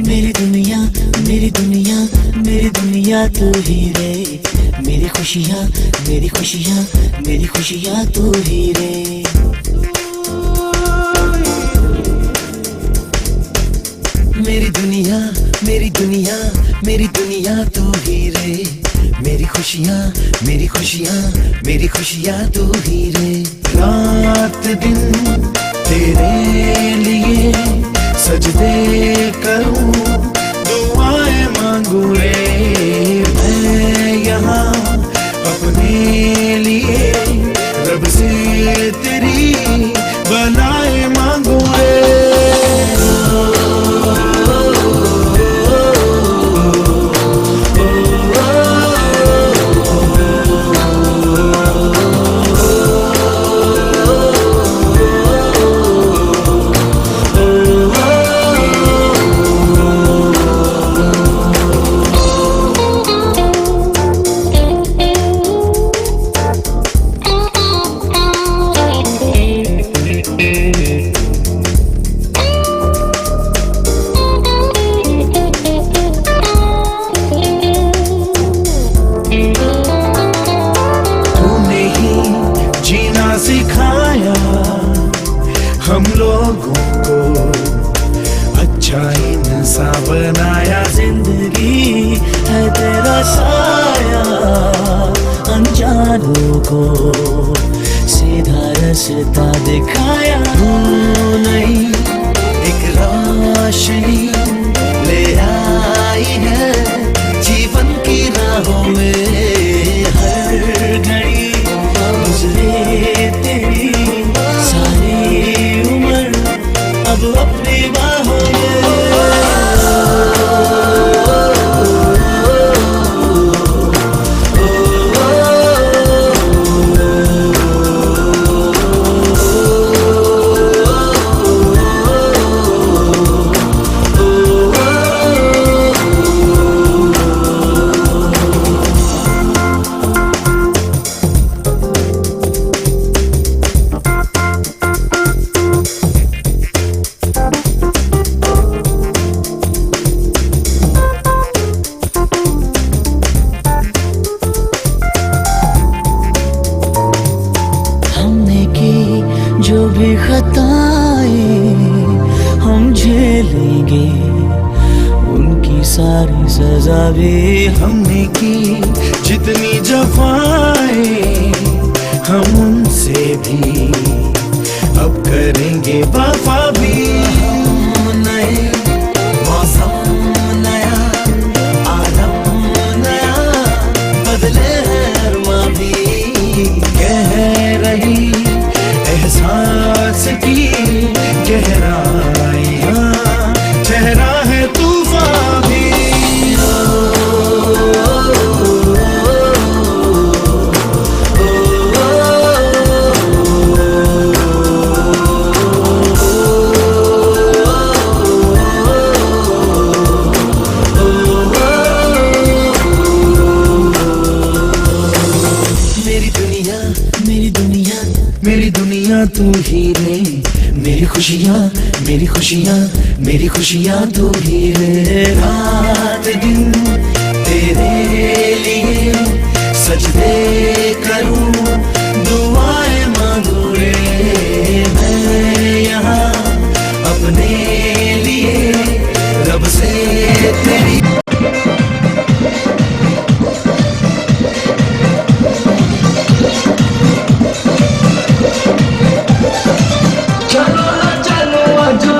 मेरी दुनिया मेरी दुनिया मेरी दुनिया तू ही रे, मेरी खुशियाँ मेरी खुशियाँ मेरी खुशियाँ तू ही रे। मेरी दुनिया मेरी दुनिया मेरी दुनिया तू ही रे, मेरी खुशियाँ मेरी खुशियाँ मेरी खुशियाँ तू ही रे। रात दिन तेरे लिए सजदे करूं, दुआएं मांगू रे मैं यहाँ अपने लिए, रब से तेरी बनाए मांगू रे। सिखाया हम लोगों को, अच्छा इंसान बनाया, जिंदगी है तेरा साया, अनजानों को सीधा रास्ता दिखाया। तू नहीं एक रोशनी ले आई है जीवन की राहों में, हर घड़ी तेरी सारी उम्र अब अपनी बाहों जो भी खताएं हम झेलेंगे, उनकी सारी सजा भी हमने की, जितनी जफाएं हम उनसे भी अब करेंगे वफा भी। नए मौसम नया, आलम नया, बदले अरमा भी, कह रही एहसास की गहराइयाँ, चेहरा है तूफान भी। मेरी दुनिया मेरी दुनिया मेरी दुनिया तू ही रे, मेरी खुशियाँ मेरी खुशियाँ मेरी खुशियाँ तू ही रे। रात दिन तेरे लिए सजदे करूं, दुआएं मांगू रे मैं यहाँ अपने लिए, रब से तेरी।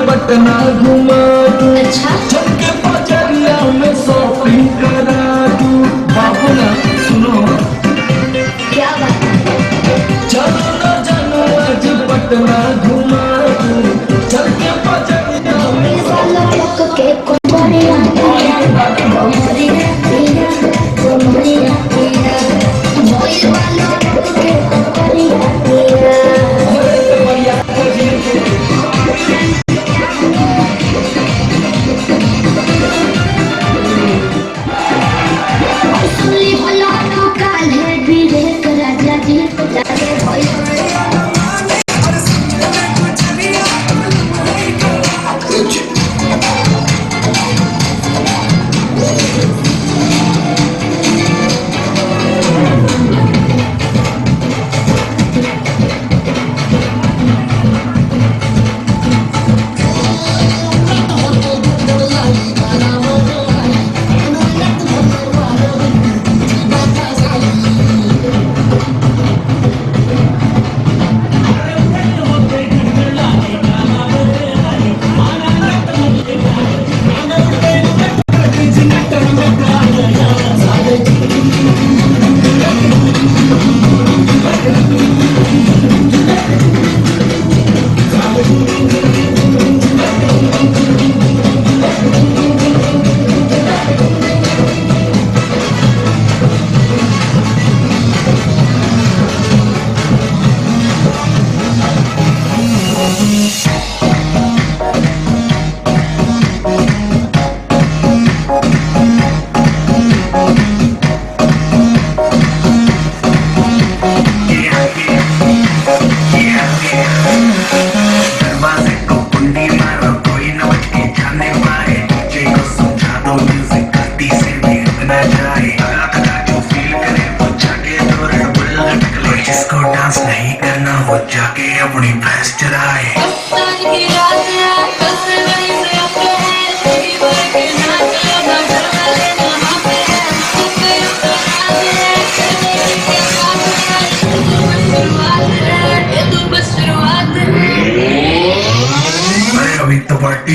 पटना घुमा दूं, अच्छा चल के बजरिया में शॉपिंग करा दूं। बाबू ना सुनो, क्या बात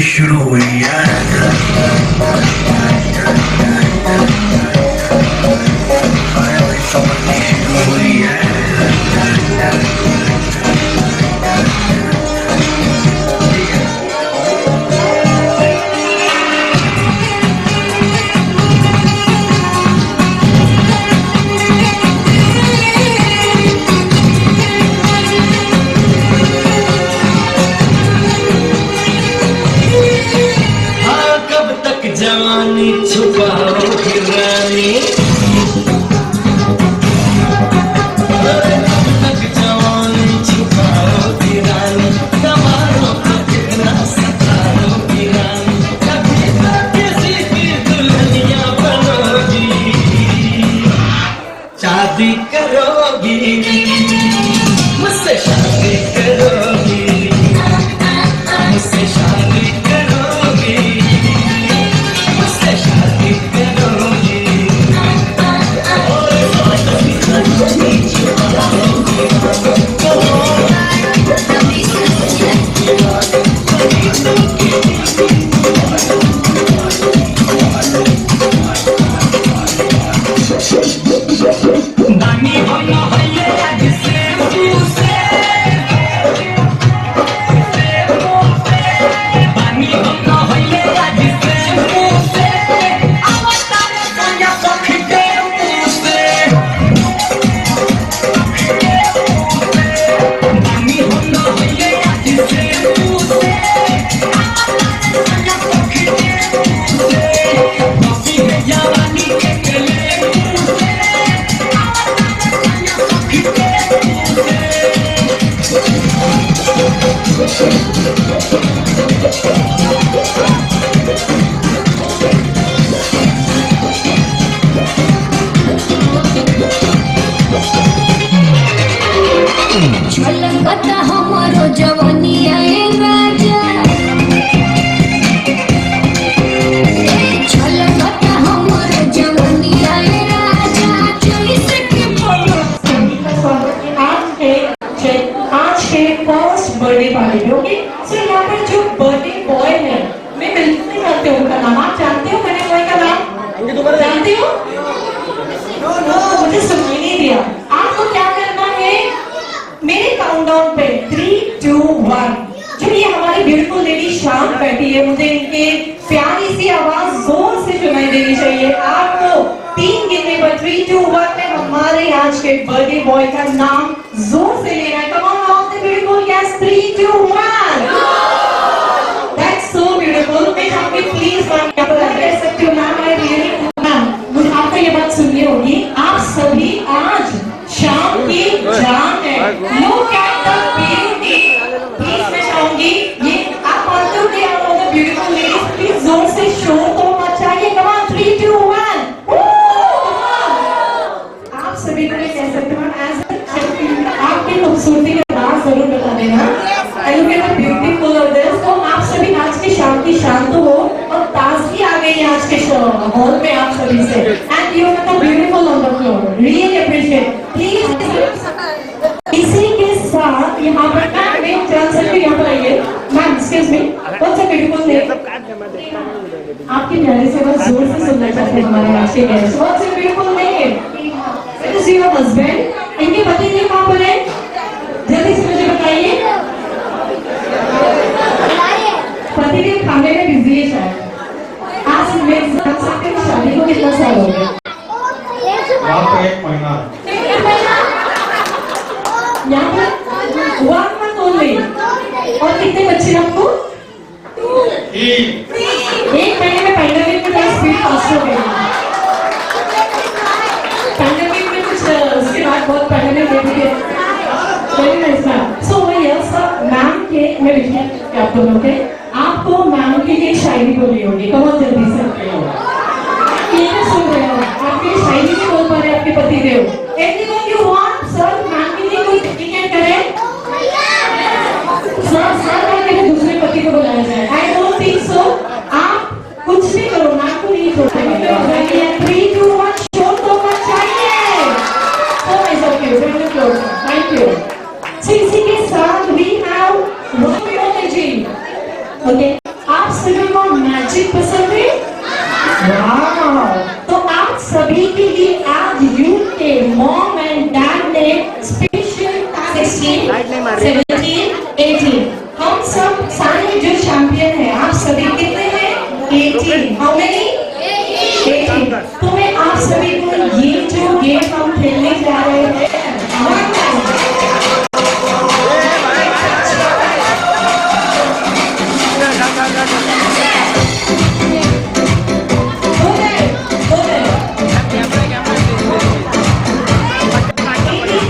शुरू हुई है। जवानी छुपाओगी रानी, जवानी छुपाओगी रानी, कमारों को कितना सताओगी रानी, कभी ना किसी की दुल्हनिया बनोगी, शादी करोगी मुझसे, शादी करोगी मुझसे, शादी करोगी झलकता हमारो जवानिया राजा, झलकता हमारो जवानिया राजा, जैसे कि आज के फर्स्ट बर्थडे पार्टी। ओके, सो यहाँ पर जो बर्थडे बॉय है, मैं बिल्कुल नहीं जानती हूँ उनका नाम। आप जानते हो मेरे बॉय का नाम? जानते हो? मुझे सुनाई नहीं दिया। आपको क्या करना है, मेरे काउंटडाउन पे 3, 2, 1, जो ये हमारी ब्यूटीफुल लेडी शाम बैठी है, मुझे इनके प्यारी सी आवाज जोर से सुनाई देनी चाहिए। आपको 3 गिनने पर 3, 2, 1 में हमारे आज के बर्थडे बॉय का नाम जोर से लेना है। Come on all the beautiful, yes, 3, 2, 1। That's so beautiful. मैं आपके प्लीज मैम यहाँ पर एड्रेस सकती हूँ मैम, आई रियली मैम, मुझे आपको ये बात सुननी होगी, आप सभी आज शाम की जान है। Look at the beauty. Please मैं चाहूंगी ये आप मानते हो कि आप लोग ब्यूटीफुल लेडीज, प्लीज जोर से शोर तो मचाइए। Come on, 3, 2, 1। आप सभी को कह सकते हो आपकी खूबसूरती का राज जरूर बता देना। I look at the beautiful of this. तो आप सभी आज की शाम की शांत हो और ताजगी आ गई आज के हॉल में आप सभी से। And you are beautiful on the floor, really appreciate. Please इसी के साथ यहाँ पर मैं जान सकती हूँ, यहाँ पर आइए ma'am, excuse me, what's a beautiful name? आपकी प्यारी से बस जोर से सुनना चाहते हैं हमारे आज के guest. What's a beautiful name? It is your husband. इनके पति देव कहाँ पर है? जल्दी से मुझे बताइए। पति देव खाने में बिजी है शायद। आज मैं जान सकते हैं शादी को कितना साल हो गया? 1 महीना। यहाँ पर 1 month only। और कितने बच्चे आपको? 1 महीने में पैंडेमिक में थोड़ा स्पीड फास्ट हो गई। पैंडेमिक में कुछ उसके बाद बहुत पैंडेमिक देखी है। Very nice ma'am. So yes ma'am के मैं लिखिए आप दोनों के, आपको मैम की ये शायरी बोली होगी। कम ऑन जल्दी से, क्या सुन रहे हो? आपकी शायरी नहीं बोल पा रहे आपके पति देव। Anyone you want sir ma'am के लिए कोई टिकट करें? सर सर दूसरे पति को बुलाया जाए। I don't think so. आप कुछ भी करो, मैम को नहीं छोड़ेंगे। 3, 2, 1 शोर तो मत चाहिए। So it's okay, very good, thank you. So इसी के साथ वी हैव जी। ओके, आप तो आप सभी के लिए आज यूथ के मॉम एंड डैड ने स्पेशल 16, 17, 18 हम सब सारे जो चैंपियन हैं आप सभी कितने हैं 18 हाउ मेनी 18 तो मैं आप सभी को ये जो गेम हम खेलने जा रहे हैं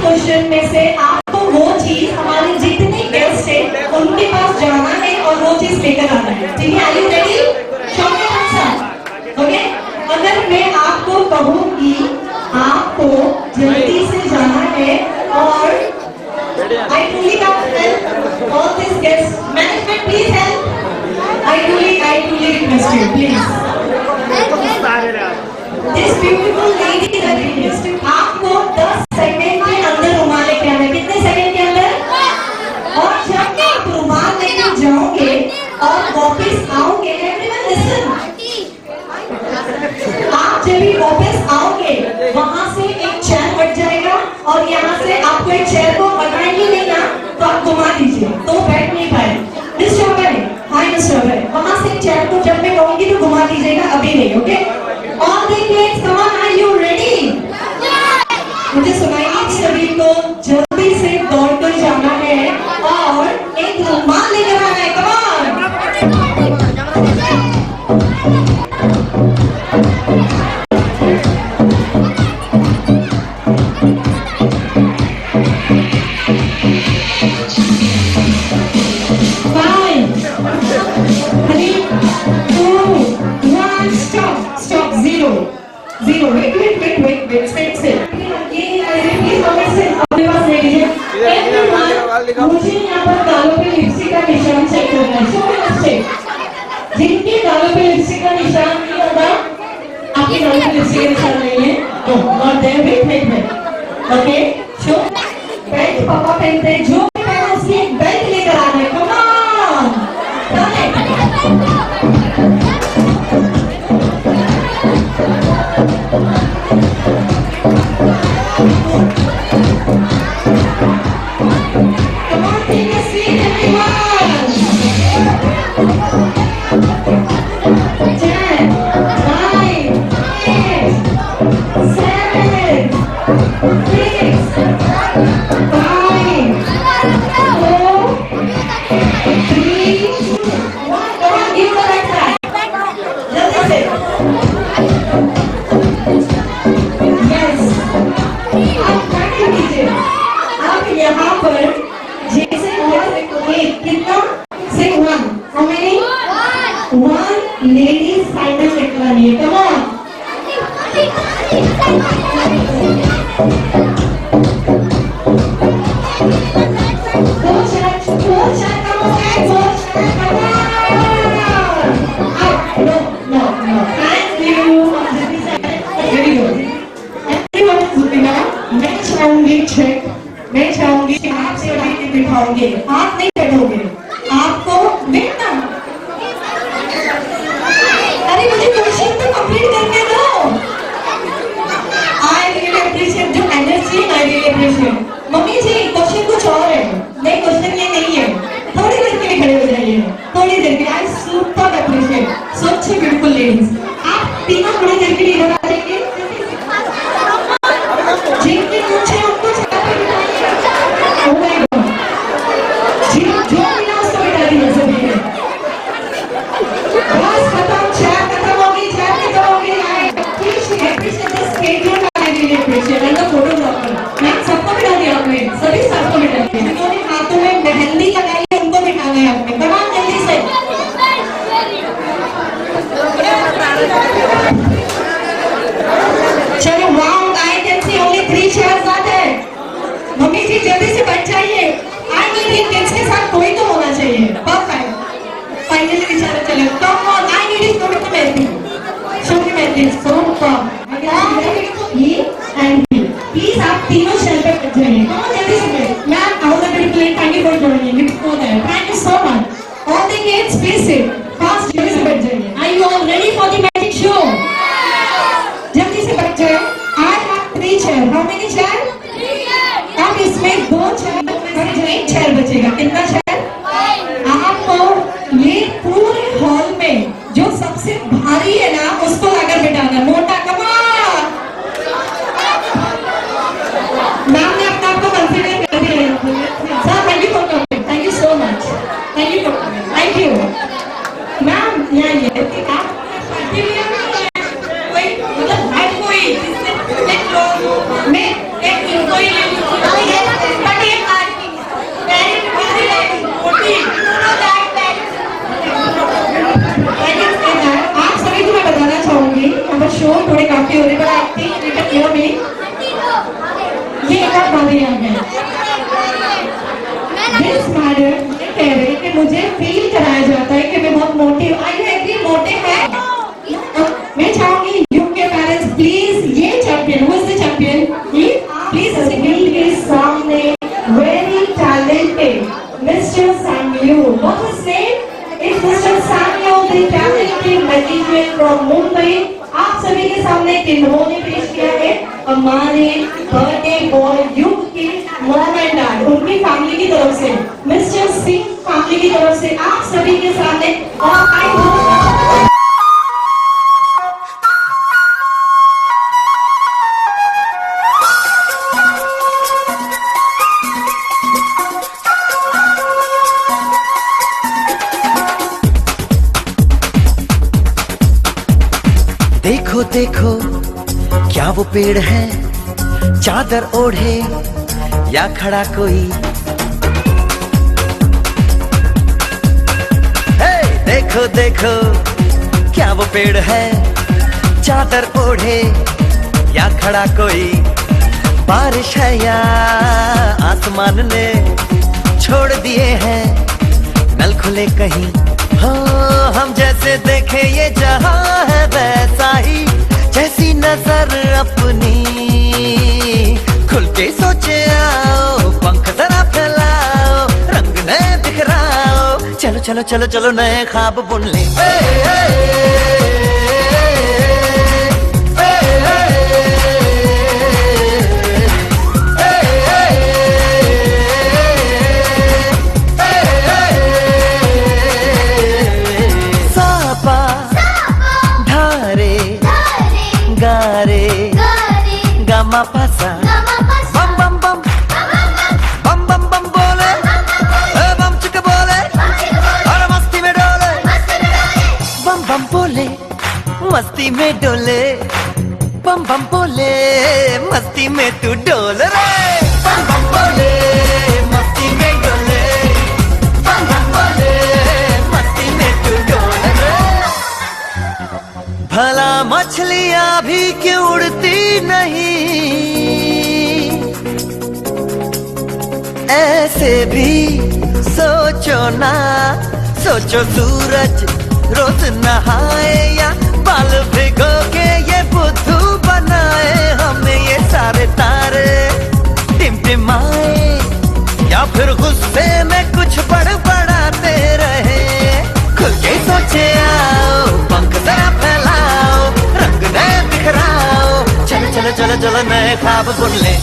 क्वेश्चन में से आपको वो चीज हमारे जितने गेस्ट हैं उनके पास जाना है और वो चीज लेकर आना है ठीक है आर यू रेडी ओके अगर मैं आपको कहूँ कि आपको जल्दी से जाना है और I truly can't help all these guests management please help I truly request you please this beautiful lady is a request आपको 10 सेकंड के अंदर रुमाल लेके आना है कितने सेकंड के अंदर और जब आप रुमाल लेके जाओगे और वापस आओगे एवरीवन लिसन आप जब भी वापस आओगे वहां से एक चेयर हट जाएगा और यहाँ से आपको एक चेयर को हटाएंगे नहीं ना तो आप घुमा दीजिए तो बैठ नहीं पाए मिस्टर अभय हाय मिस्टर अभय वहां से एक चेयर को जब मैं कहूंगी तो घुमा दीजिएगा अभी नहीं okay all the kids come on are you ready मुझे सुनाइए सभी को जल्दी से दौड़कर जाना है और एक रुमाल लेकर आना है come on Zero. Wait. Still. मुझे यहाँ पर गालों पे लिपस्टिक का निशान चेक करना है जिनके गालों पे लिपस्टिक का निशान नहीं होगा आपके गालों पे लिपस्टिक का निशान नहीं है और there wait okay show belt पापा पहनते हैं जो भी पहना उसकी एक बेल्ट लेकर आना है कम ऑन मैं चाहूंगी कि आप से अभी बिठाओगे आप नहीं बैठोगे आपको बैठना अरे मुझे क्वेश्चन तो कंप्लीट करने दो आई रियली अप्रिशिएट जो एनर्जी आई रियली अप्रिशिएट मम्मी जी क्वेश्चन कुछ और है नहीं क्वेश्चन ये नहीं है थोड़ी देर के लिए खड़े हो जाइए थोड़ी देर के लिए I super appreciate such beautiful ladies आप तीनों थोड़ी देर के लिए इधर आ जाइए जिनके पूछे उनको सबको बिठा दिया आपने सभी सबको बिठा दिया जिन्होंने हाथों में मेहंदी लगाई है उनको बिठाना है आपने तमाम जल्दी से चलो wow I can see only 3 chairs are there mummy ji जल्दी से बैठ जाइए आई नीड इन किड्स के साथ कोई तो होना चाहिए परफेक्ट फाइनली बेचारा चले come on I need is not to mehndi show me mehndi so come here and please आप तीनों शेल पे बैठ जाइए कौन जल्दी से ma'am out of the plane thank you for joining it's for that thank you so much all the kids please sit fast जल्दी से बैठ जाइए are you all ready for the magic show बचेगा। कितना चेयर? आपको ये पूरे hall में जो सबसे भारी है ना उसको लाकर बिठाना, मोटा कमा। मैम ने अपने आप को कॉन्फिडेंट कर दिया। Sir thank you for coming, thank you so much, thank you for coming, thank you ma'am. यहाँ ये आप पार्टी में कोई मतलब हर कोई जिससे एक लोग मैं एक इनको ही ले लूँ, बट ये पार्टी वेरी वेरी मोटी आप सभी को मैं बताना चाहूंगी। अब शो थोड़े काफी हो रहे पर आई थिंक रिटर्न क्लियर में ये एक और बात यहाँ है। दिस मैडम ये कह रहे कि मुझे फील कराया जाता है कि मैं बहुत मोटी हूँ। आई यू एग्री मोटे हैं? मैं चाहूंगी यूके पेरेंट्स प्लीज ये champion, who is the champion, please सभी के सामने very talented mister Samuel. What is name? It's mister Samuel, the talented magician from Mumbai. आप सभी के सामने इन्होंने पेश किया है हमारे बर्थडे बॉय युग के मॉम एंड डैड, उनकी फैमिली की तरफ से, मिस्टर सिंह फैमिली की तरफ से आप सभी के सामने। और आई देखो देखो क्या वो पेड़ है, चादर ओढ़े या खड़ा कोई। हे देखो देखो क्या वो पेड़ है, चादर ओढ़े या खड़ा कोई। बारिश है या आसमान ने छोड़ दिए हैं नल खुले कहीं। हो हम जैसे देखे ये जहां है वैसा ही, जैसी नजर अपनी खुल के सोचे आओ, पंख जरा फैलाओ, रंग नए बिखराओ, चलो चलो चलो चलो नए ख्वाब बुन ले। गामा पासा बम बम बम बम बम बम बोले, बम चिक बोले और मस्ती में डोले, बम बम बोले मस्ती में डोले, बम बम बोले मस्ती में तू डोल रे। बम बम बोले मस्ती में डोले, बम बम बोले मस्ती में तू डोल रे। भला मछलियां भी क्यों उड़ती नहीं, ऐसे भी सोचो ना, सोचो सूरज रोज नहाए या बाल भिगो के ये बुद्धू बनाए। हमें ये सारे तारे टिमटिमाए या फिर गुस्से में कुछ बड़बड़ाते रहे। खुल के सोचे आओ, पंख जरा फैलाओ, रंग नए बिखराओ, चलो चलो चलो चलो नए ख्वाब बुन ले।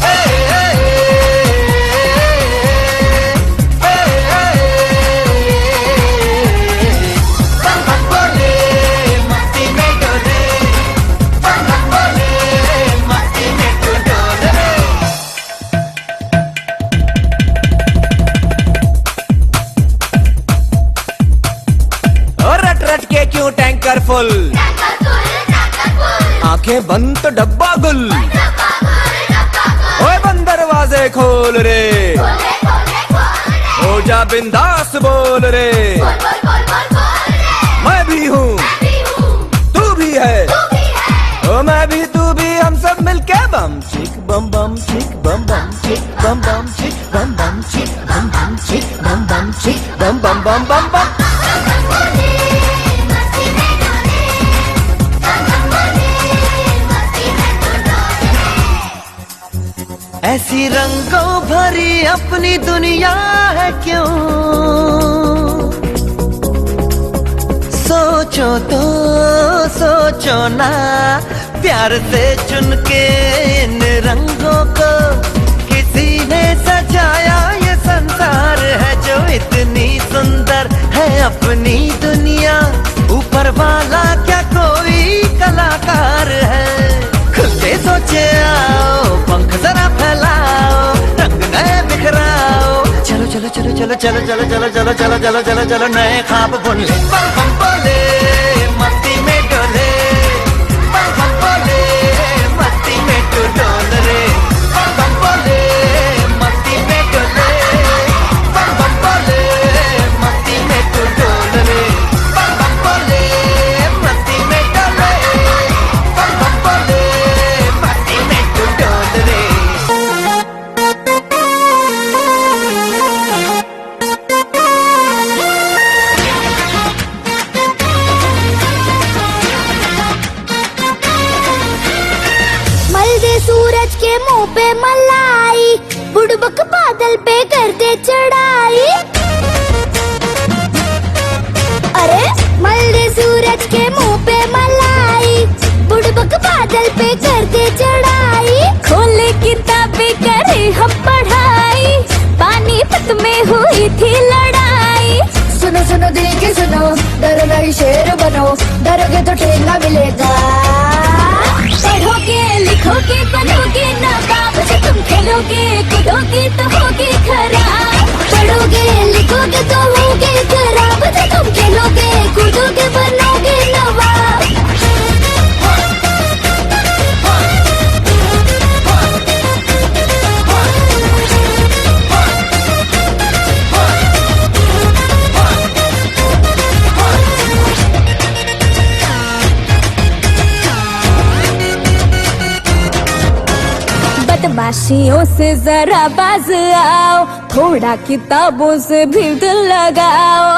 फुल आंखें बंद तो डब्बा गुल, ओए बंद दरवाजे खोल रे, हो जा बिंदास बोल रे। मैं भी हूँ तू भी है, ओ मैं भी तू भी, हम सब मिलके बम चिक बम बम चिक बम बम चिक बम बम चिक बम बम चिक बम बम चिक बम बम चिक बम बम बम बम बम। ऐसी रंगों भरी अपनी दुनिया है क्यों, सोचो तो सोचो ना, प्यार से चुन के इन रंगों को किसी ने सजाया ये संसार है इतनी सुंदर है अपनी दुनिया, ऊपर वाला क्या कोई कलाकार है। खुद से सोचे आओ, पंख जरा फैलाओ, रंग नए बिखराओ, चलो चलो चलो चलो चलो चलो चलो चलो चलो चलो चलो चलो नए ख्वाब बुन ले। बम बम बोले मस्ती में डोले, बम बम बोले मस्ती में तू डोल रे, बम बम बोले मस्ती में डोले, बम बम बोले मस्ती में तू डोल रे, बम बम बोले मस्ती में डोले, बम बम बोले मस्ती में तू डोल रे। सूरज के मुंह पे मलाई, बुड़बक बादल पे कर दे चढ़ाई। अरे मल दे सूरज के मुंह पे मलाई, बुड़बक बादल पे कर दे चढ़ाई। खोले किताबें करे हम पढ़ाई, पानीपत में हुई थी लड़ाई। सुनो सुनो दिल की सुनो, डरो नहीं शेर बनो, डरोगे तो ठेंगा मिलेगा। पढ़ोगे लिखोगे बनोगे नवाब, से तुम खेलोगे कूदोगे तो होगे खराब। पढ़ोगे लिखोगे तो होगे खराब, से तुम खेलोगे कूदोगे बनोगे नवाब। बदमाशियों से जरा बाज आओ, थोड़ा किताबों से भीड़ लगाओ।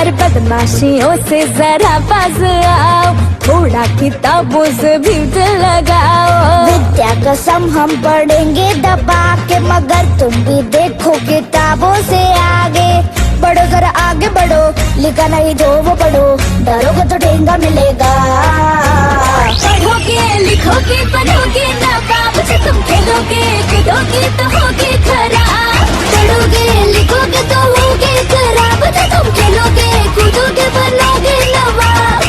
अरे बदमाशियों से जरा बाज आओ, थोड़ा किताबों से भीड़ लगाओ। विद्या कसम हम पढ़ेंगे दबा के, मगर तुम भी देखो किताबों से आगे। बढ़ो जरा आगे बढ़ो, लिखा नहीं जो वो पढ़ो, डरोगे तो ठेंगा मिलेगा। पढ़ोगे लिखोगे बनोगे नवाब, से तुम खेलोगे कूदोगे तो होगे खराब। पढ़ोगे लिखोगे तो होगे खराब, से तुम खेलोगे कूदोगे बनोगे नवाब।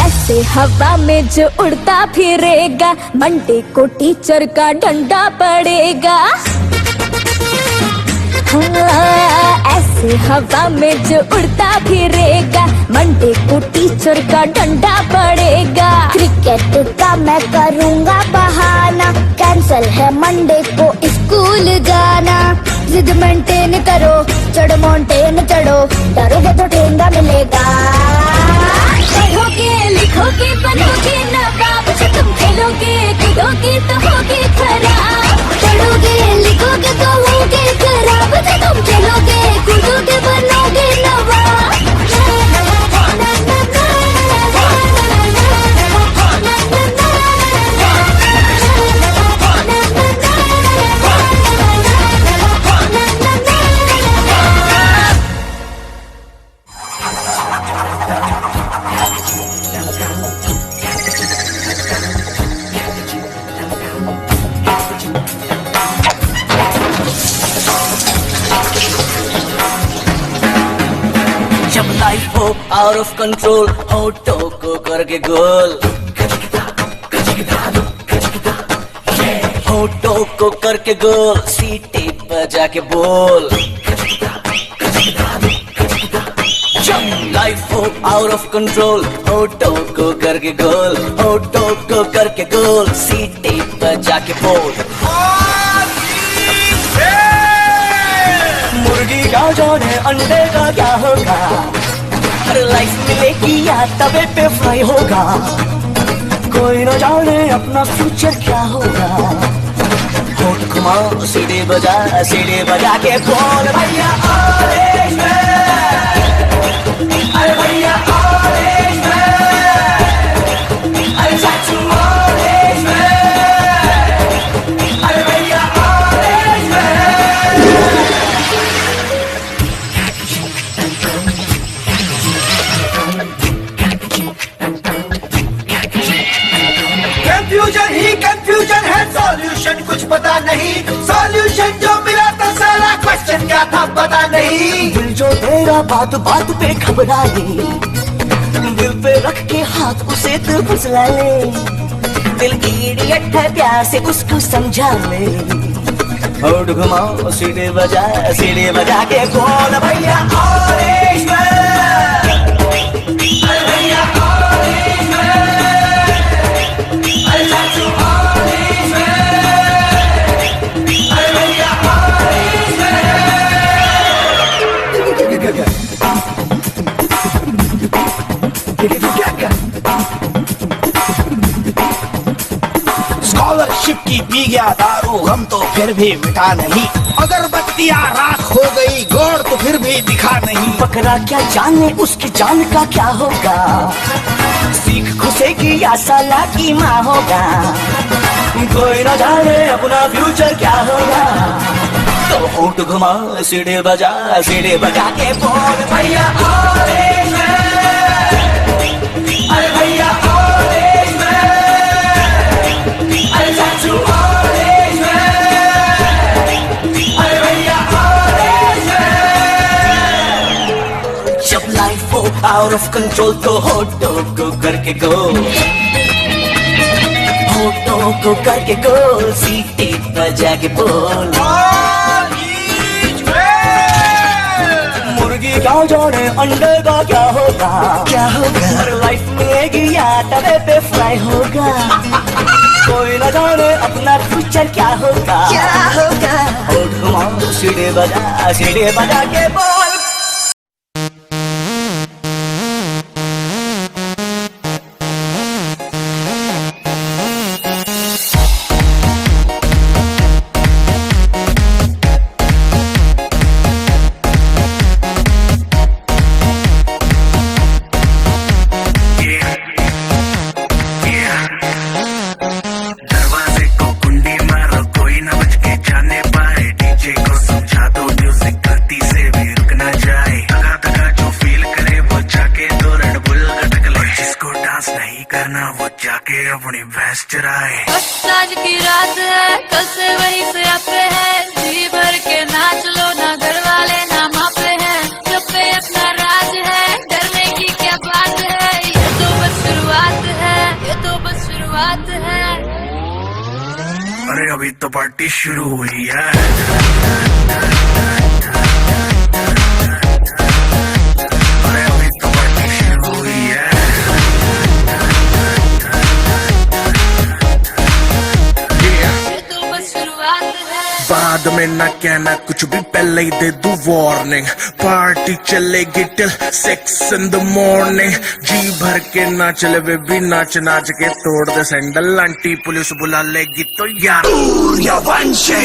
ऐसे हवा में जो उड़ता फिरेगा, मंडे को टीचर का डंडा पड़ेगा। हाँ, ऐसे हवा में जो उड़ता फिरेगा, मंडे को टीचर का डंडा पड़ेगा। क्रिकेट का मैं करूँगा बहाना, कैंसल है मंडे को स्कूल जाना। जिद मेंटेन करो, चढ़ो माउंटेन चढ़ो, डरोगे तो ठेंगा मिलेगा। पढ़ोगे लिखोगे बनोगे नवाब, से तुम खेलोगे कूदोगे तो होगे खराब। पढ़ोगे लिखोगे तो होगे खराब, से तुम खेलोगे कूदोगे बनोगे नवाब। जब लाइफ हो आउट ऑफ कंट्रोल, होठों को करके गोल, होठों को करके गोल, सीटी बजा के बोल। जब लाइफ हो आउट ऑफ कंट्रोल, होठों को करके गोल, होठों को करके गोल, सीटी बजा के बोल। मुर्गी क्या जाने अंडे का क्या होगा, हर लाइफ मिलेगी या तवे पे फ्राई होगा। कोई न जाने अपना फ्यूचर क्या होगा। होठ घुमाओ सीढ़ी बजा के बोल भैया ऑरेंज मैन, अरे भैया ऑरेंज मैन, अरे चाचू ऑरेंज मैन, अरे भैया ऑरेंज मैन। कंफ्यूजन ही कंफ्यूजन है, सॉल्यूशन कुछ पता नहीं, सॉल्यूशन जो मिला तो सारा क्वेश्चन क्या था पता नहीं। दिल जो तेरा बात बात पे घबराए, दिल पे रख के हाथ उसे दिल फुसला ले, दिल इडियट है प्यार से उसको समझा ले। होठ घुमाओ सीढ़ी बजा के बोल भैया ऑरेंज मैन, अरे भैया ऑरेंज मैन, अरे चाचू ऑरेंज मैन, अरे भैया ऑरेंज स्कॉलरशिप की पी गया दारू, हम तो फिर भी मिटा नहीं, अगरबत्तियां राख हो गई गौर तो फिर भी दिखा नहीं। बकरा क्या जाने उसकी जान का क्या होगा, सीख खुशेगी या साला की माँ होगा, कोई न जाने अपना फ्यूचर क्या होगा। तो होठ घुमा सीढ़ी बजा के बोल भैया ऑरेंज मैन, अरे भैया ऑरेंज मैन, अरे चाचू ऑरेंज मैन, अरे भैया ऑरेंज मैन। जब लाइफ हो आउट ऑफ कंट्रोल तो होठों को करके गो सीटी बजा के बोल मुर्गी क्या जाने अंडे का क्या होगा, हर लाइफ मिलेगी या तवे पे फ्राई होगा, कोई न जाने अपना फ्यूचर क्या होगा। होठ घुमाओ सीढ़ी बजा के बोल। अपनी भैंस चराए। आज की रात है कल से वही से अपे है, जी भर के नाच लो ना घर वाले ना मापे हैं, सब पे अपना राज है डरने की क्या बात है, ये तो बस शुरुआत है, ये तो बस शुरुआत है। अरे अभी तो पार्टी शुरू हुई है, अरे अभी तो पार्टी शुरू हुई है। बाद में ना कहना कुछ भी पहले ही दे दूं वार्निंग, पार्टी चलेगी टिल 6 in the morning, जी भर के ना चले वे भी नाच नाच के तोड़ दे सैंडल, आंटी पुलिस बुला लेगी तो यार सूर्यवंशी।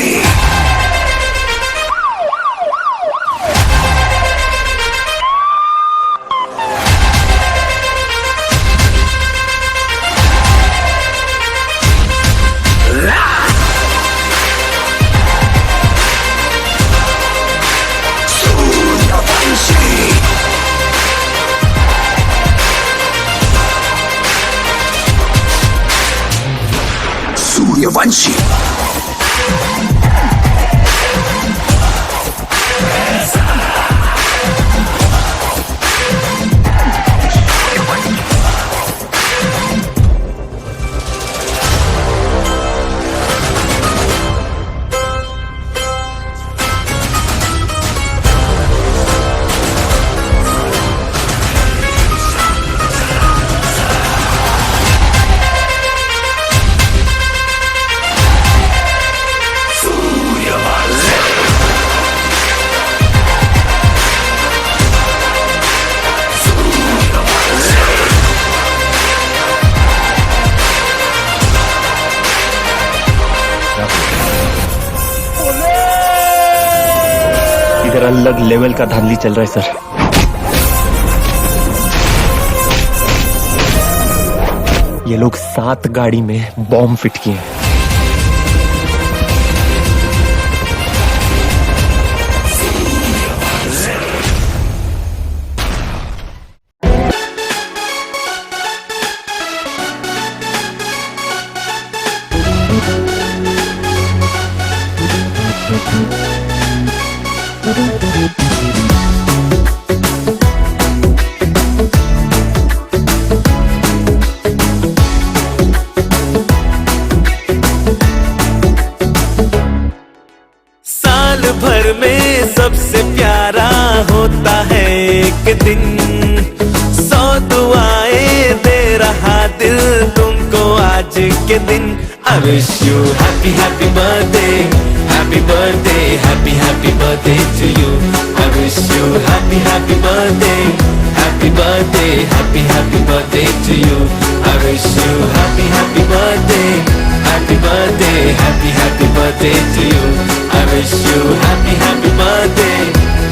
सूर्यवंशी इधर अलग लेवल का धांधली चल रहा है सर। ये लोग 7 गाड़ी में बॉम्ब फिट किए हैं। साल भर में सबसे प्यारा होता है एक दिन, 100 दुआएं दे रहा दिल तुमको आज के दिन। I wish you happy happy birthday, happy birthday, happy happy birthday to you. I wish you happy happy birthday, happy birthday, happy happy birthday to you. I wish you happy happy birthday, happy birthday, happy happy birthday to you. I wish you happy happy birthday,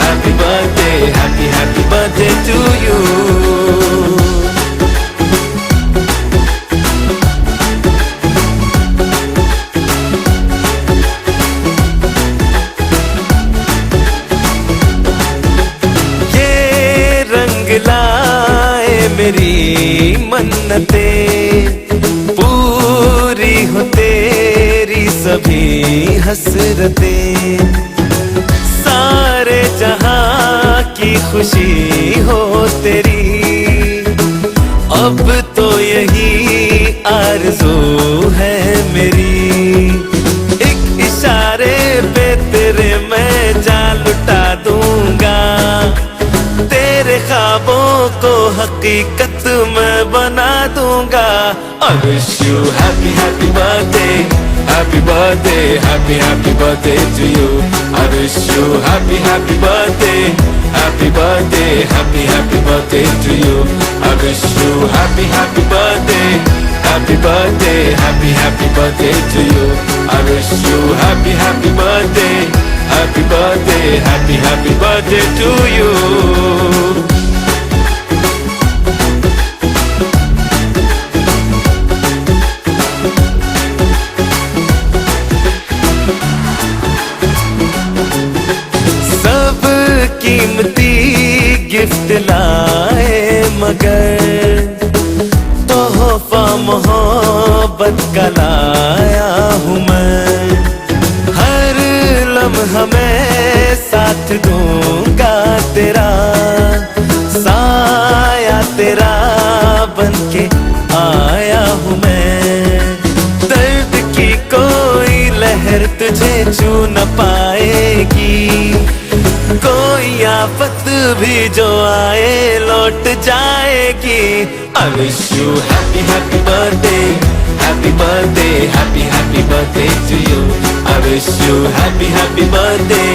happy birthday, happy happy birthday to you. ये रंग लाए मेरी मन्नतें, पूरी हो तेरी सभी हसरतें, सारे जहां की खुशी हो तेरी, अब तो यही आरज़ू है मेरी। एक इशारे पे तेरे मैं जान लुटा दूंगा, तेरे ख्वाबों को हकीकत में बना दूंगा। I wish you happy happy birthday, happy birthday, happy happy birthday to you. I wish you happy happy birthday, happy birthday, happy happy birthday to you. I wish you happy happy birthday, happy birthday, happy happy birthday to you. I wish you happy happy birthday, happy birthday, happy happy birthday to you. कीमती gift लाए मगर तोहफा मोहब्बत का लाया हूँ मैं। हर लम्हा मैं साथ दूंगा तेरा, साया तेरा बनके आया हूँ मैं। दर्द की कोई लहर तुझे छू न पाएगी, कोई आफत भी जो आए लौट जाएगी। I wish you happy happy birthday, happy birthday, happy happy birthday to you. I wish you happy happy birthday,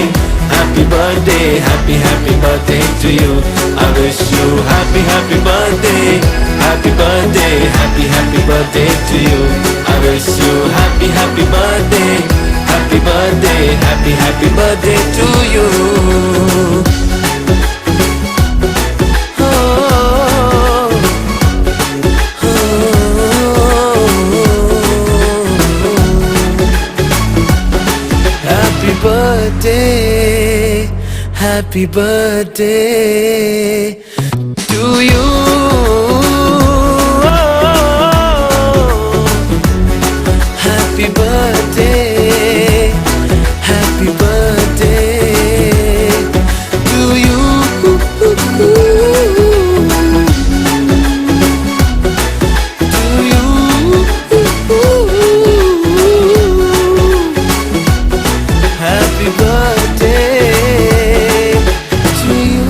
happy birthday, happy happy birthday to you. I wish you happy happy birthday, happy birthday, happy happy birthday to you. I wish you happy happy birthday, happy birthday, happy happy birthday to you. Happy birthday, happy birthday to you. Happy birthday, happy birthday to you. To you. Happy birthday to you.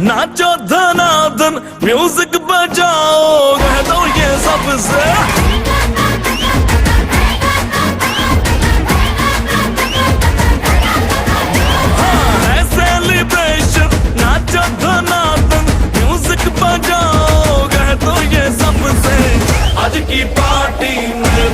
नाचो धनाधन music बजाओ, कह दो ये सबसे। Celebration नाचो धनाधन music बजाओ, कह दो ये सबसे। आज की पार्टी में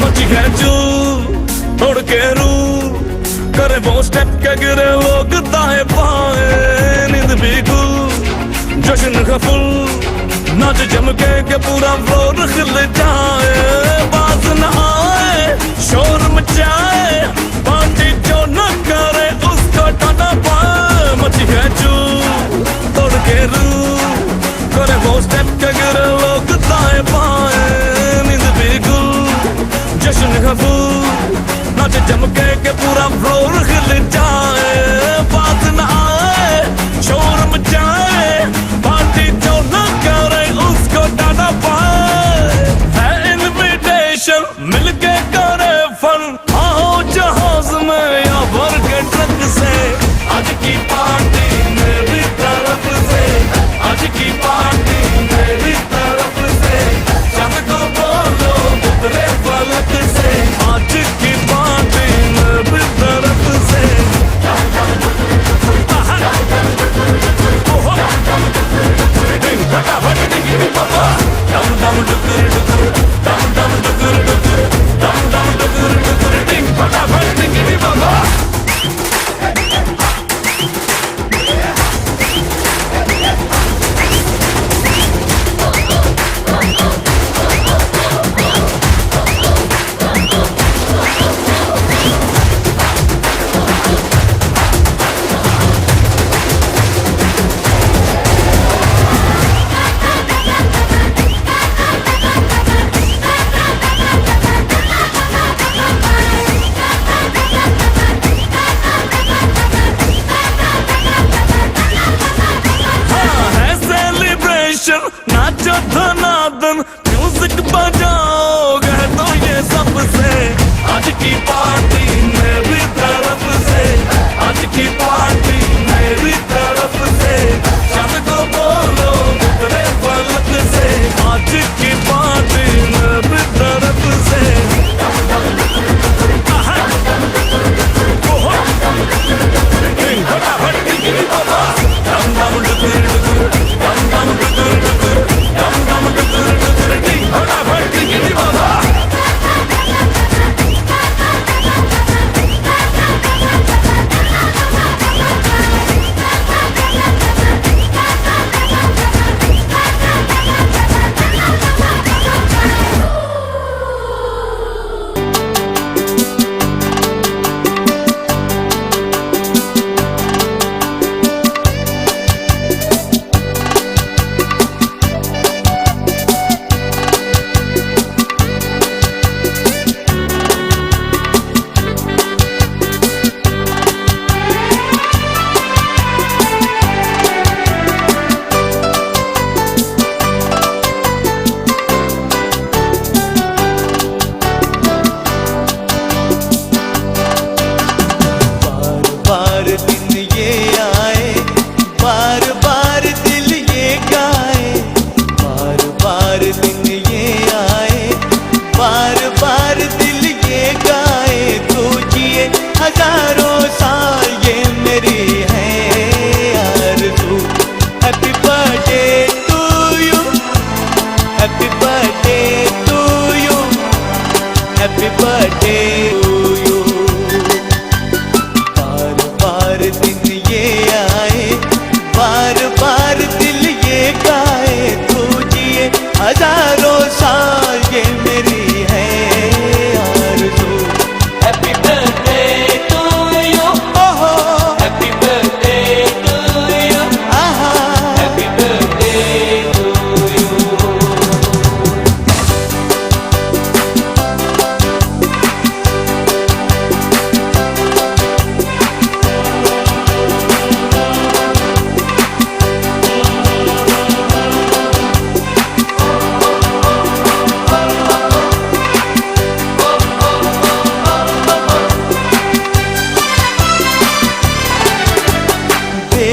मची है चू तोड़ के रू करे वो स्टेप के गिरे लोग दाएं बाएं नींद भी गुल जश्न का फुल नाच जम के पूरा फ्लोर खिल जाए बाज न आए शोर मचाए पार्टी जो न करे उसको टाटा पाए मची है चू तोड़ के रू करे वो स्टेप के गिरे लोग दाएं बाएं नींद भी गुल जश्न का फूल नाच जम के पूरा फ्लोर खिल जाए बात न आए शोर मचाए पार्टी जो न करे उसको डाटा पाए है इनविटेशन मिलके करे फन आओ जहाज में या भर के ट्रक से आज की पार्टी मेरी तरफ से आज की पार्टी मेरी तरफ से चम को बोलो उतरे फलक से आज की पार्टी मेरी तरफ से नाचो धनादन म्यूजिक बजाओगे तो ये सबसे आज की पार्टी मेरी तरफ से आज की पार्टी मेरी तरफ से शाम को बोलो उतरे फलक से आज की पार्टी मेरी तरफ से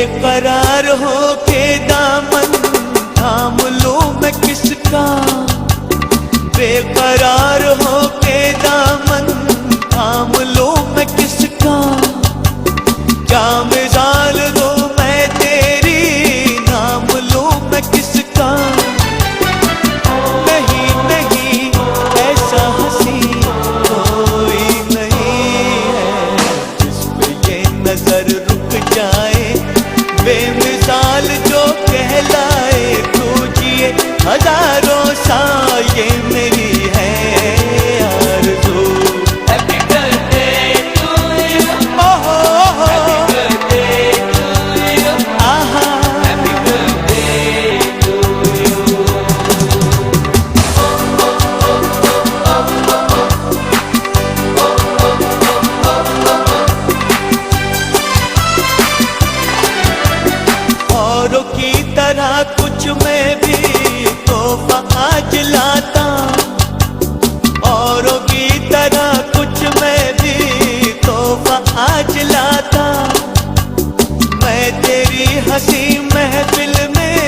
बेकरार हो के दामन थाम लूं मैं किसका, बेकरार हो के दामन थाम लूं मैं किसका, क्या मिसाल दूं मैं तेरी नाम लूं मैं किसका। नहीं नहीं ऐसा हंसी कोई नहीं है जिस पे ये नजर रुक जाए, बेमिसाल जो कहलाए तू जिए हजारों साल, ये मेरी है आरज़ू। Happy birthday to you, happy birthday to you, happy birthday to you। औरों की तरह कुछ मैं भी तोहफा आज लाता, औरों की तरह कुछ मैं भी तोहफा आज लाता, मैं तेरी हंसी महफिल में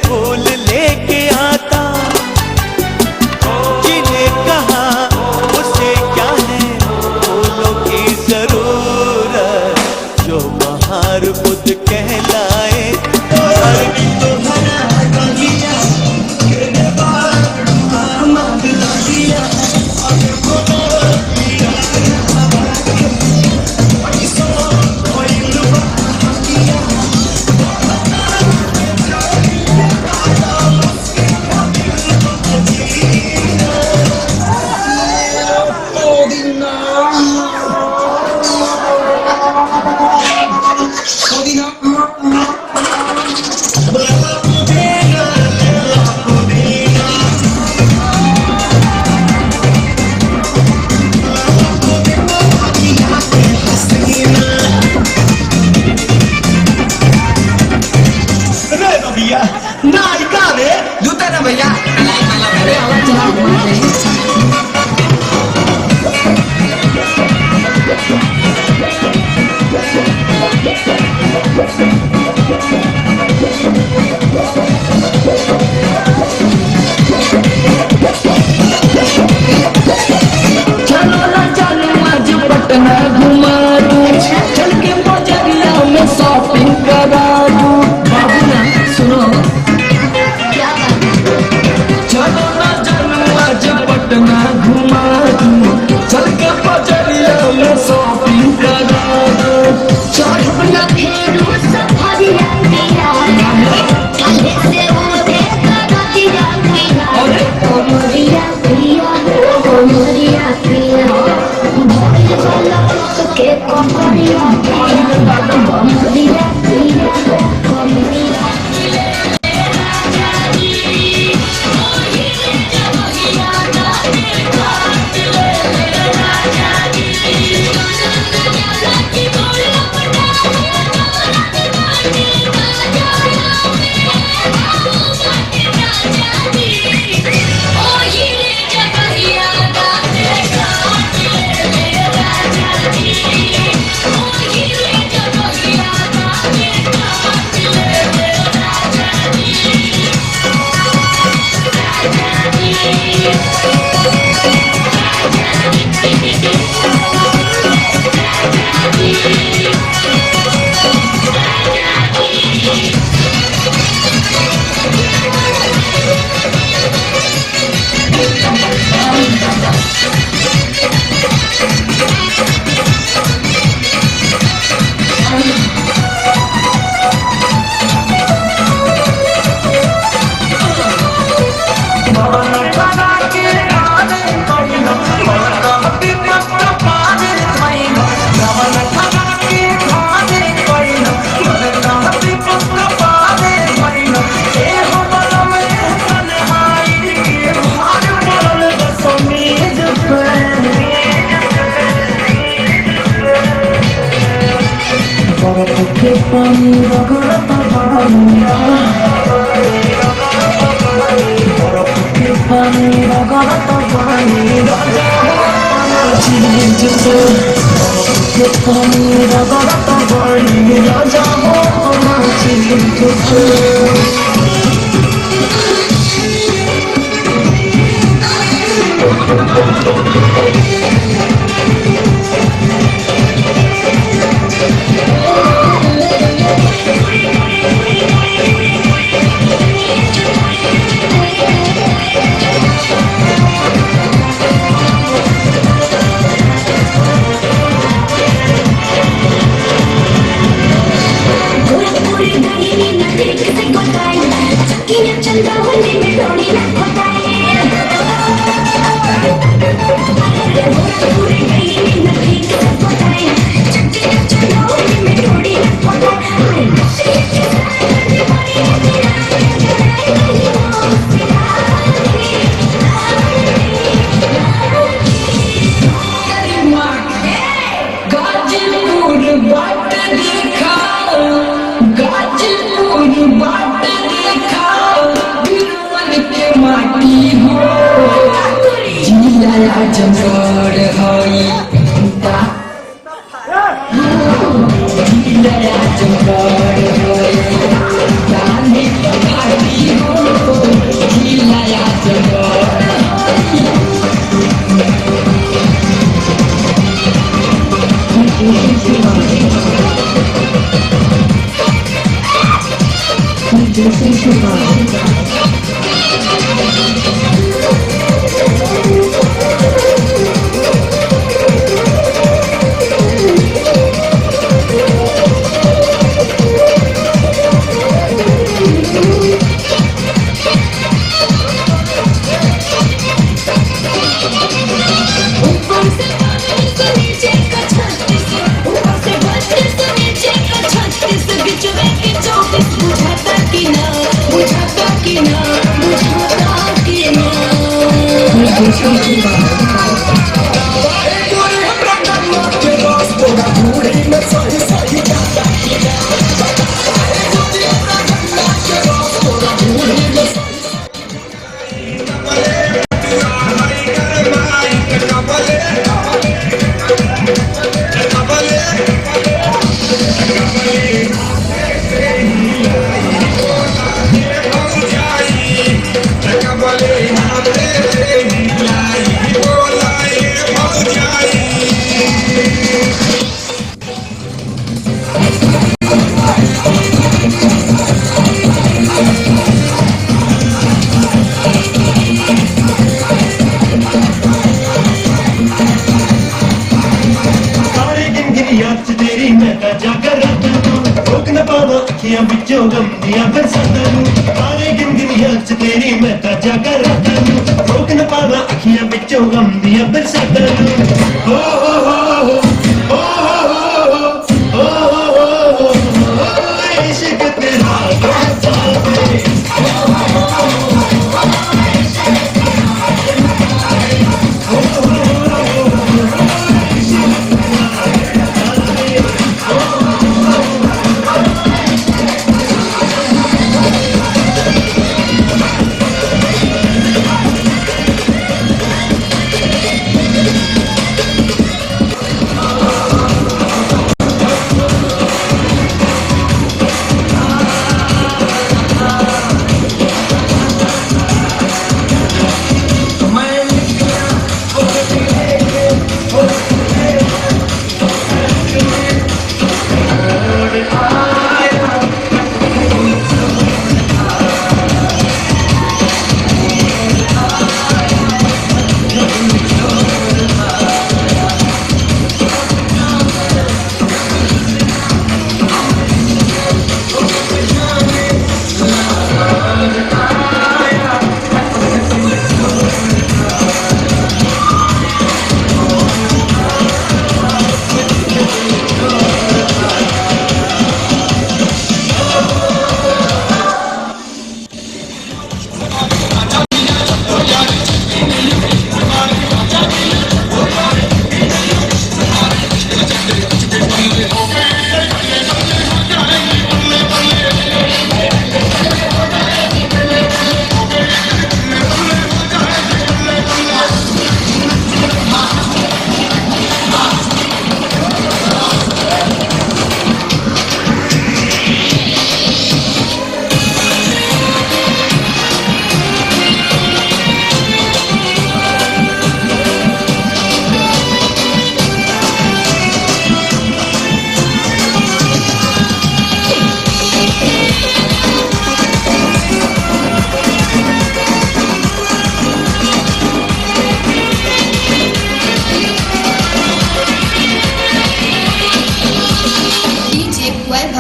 फूल लेके आता, जिन्हें कहा उसे क्या है फूलों की जरूरत, जो बहार खुद कहलाए। Bye. अखियां बिचों गंदियां बरसातां नूं तारे गिन गिन याद च तेरी मैं ताजा कर रातां नूं रोक न पावा अखियां बिचों गंदियां बरसातां नूं हो हो हो हो हो हो हो इश्क तेरा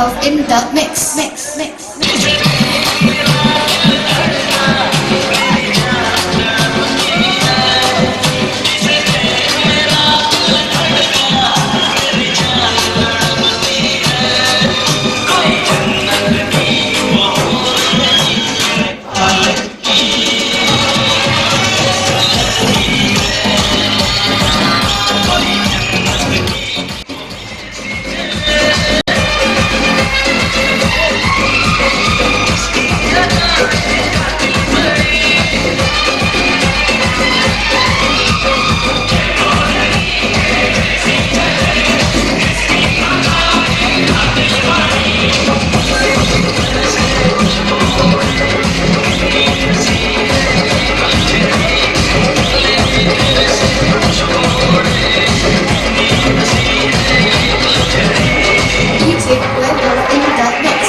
love in the mix, mix, mix, mix. Music level in the mix.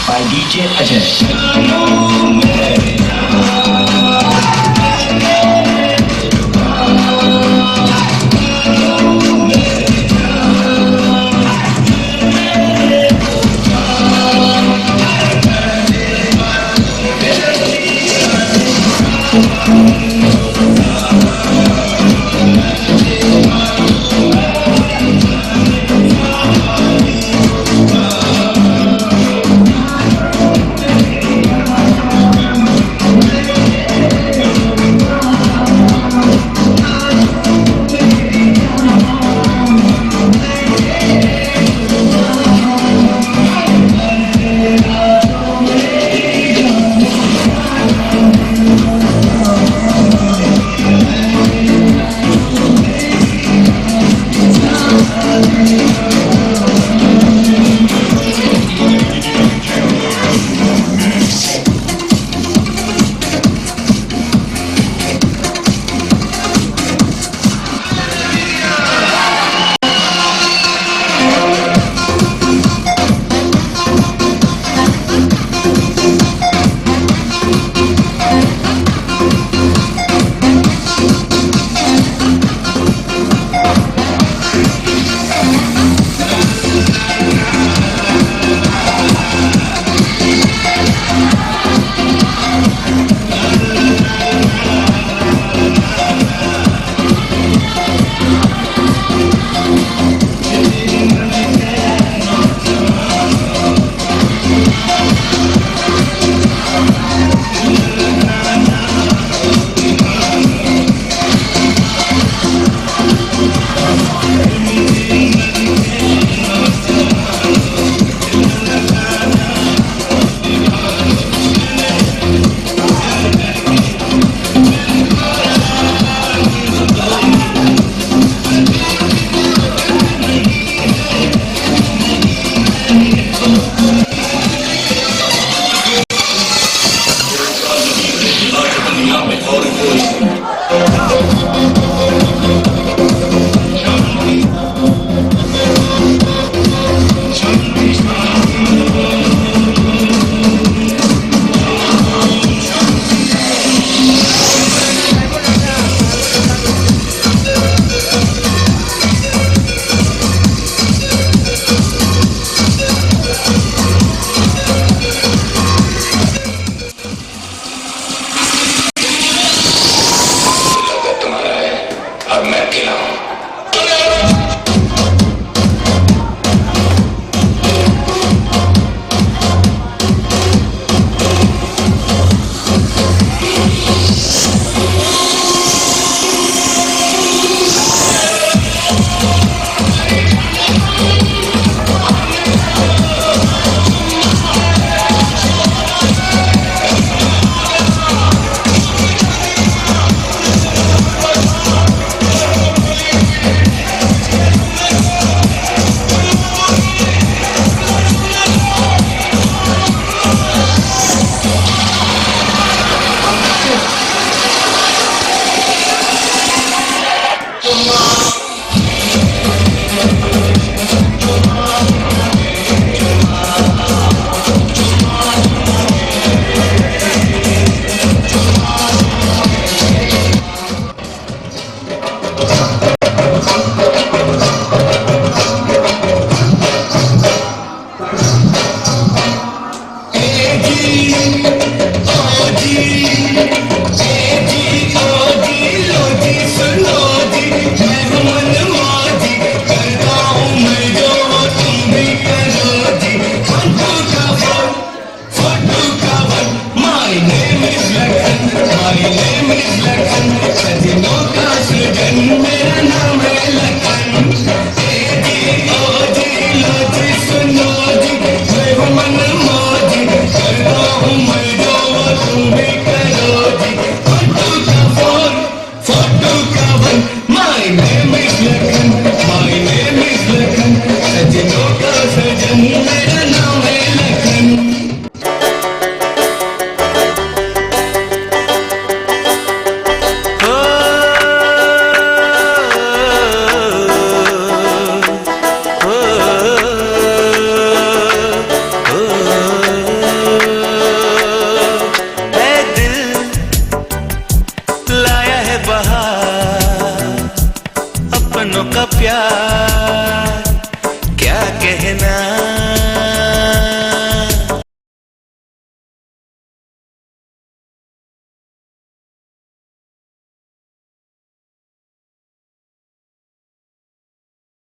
by DJ Ajay.